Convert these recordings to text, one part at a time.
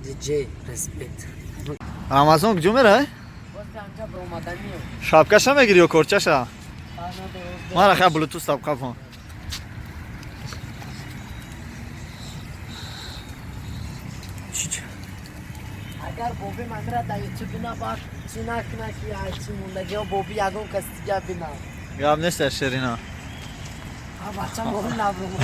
DJ respect. Ramazan kıcı mı ra? Şapkaşa mı giriyor korçaşa? Mara ha bluetooth şapka falan. Agar bobi mandra da YouTube'una bak, çınak ki açım undaki o bobi yagon kastiga bina. Ya ne serşerina? Ha bakacağım onun navrumu.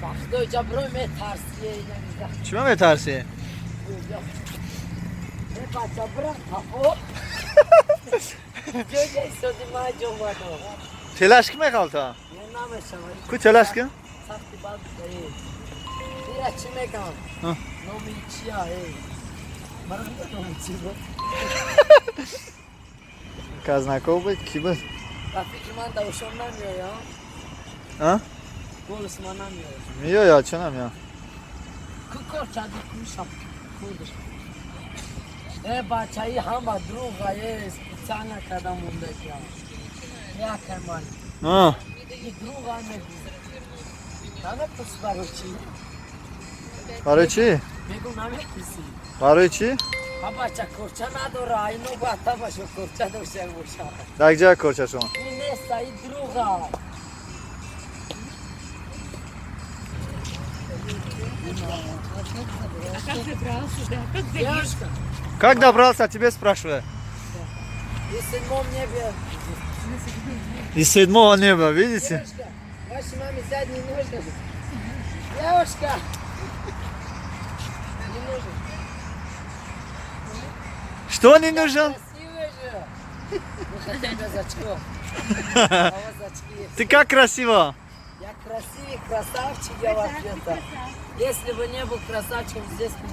Baktı hoca bro me tarsiye yani. Kime mi tersi? Ne baca bırak kapo. Göce istedi maco vado. Telaş kime kalta? Ne namme şavari? Ku telaş kim? Sakti bak ey. Bir açime kal. Ha. No mi içiya ey. Bana da no mi içiya. Kaznakovu kimi? Rafik iman da hoşlanmıyor ya. Ha? Gol ısmarlamıyor. Niye ya çanam ya? Kukor çadı kuşap. Kudur. Bahçeyi hamba druga jest specjalna kada mundek ya. Ja Kemal. Ha. I druga me bude. Name posvaroči. Pareçi? Begu name kisi. Pareçi? Ha bahçe korça nadora ayno bata başo korça doşer boşa. Dagca korça şu an. Ne say druga. Девушка, Как добрался, тебя спрашиваю. из седьмом небе. Из седьмого неба, видите? Девушка, вашей маме сядь не нужно. Девушка. Не нужен. Что не нужен? Красивая же. Ну хотя без очков. А у вас очки есть. Ты как красиво. Я красивый красавчик, я вообще-то. Если бы не был красавчиком, здесь бы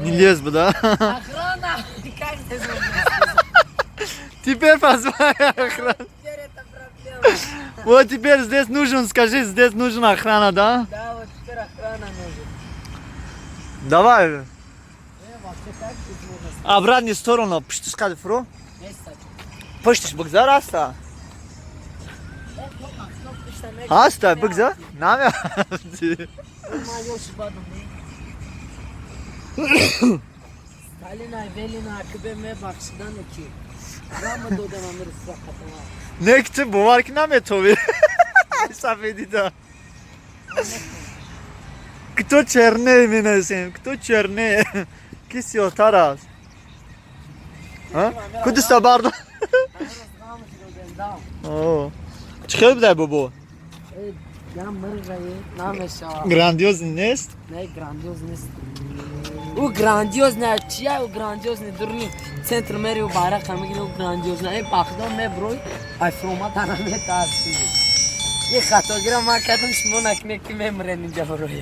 Не лез бы, да? Охрана! Как ты знаешь? Теперь позвони охрану. Теперь это проблема. Вот теперь здесь нужен, скажи, здесь нужна охрана, да? Да, вот теперь охрана нужен. Давай. Вообще как тут можно сказать? Обратную сторону. Пусть скажи, фру. Есть так. Пусть бык зараста. İşte Hasta bık za. Ne yapıyor? Stalina, Velina, Kıbeme bakışından ki. Rama dodan anırız sakatına. Ne ki bu var ki ne yapıyor Tobi? Safedi da. Кто черный меня всем? Кто черный? Кисио Тарас. Ha? Kudüs'te barda. Oo. Çıkıyor bir de bu. Я мыргаю, намеша. Grandioznes. Не грандиозность. У грандиозная чья, у грандиозный дурни. Центр мэри у бара камигли у грандиозная. Бахдон ме брой. Ай фрома танаме таси. ये खातो गिरा माँ कहता हूँ स्मोना कि मैं मरे नहीं जा रहा है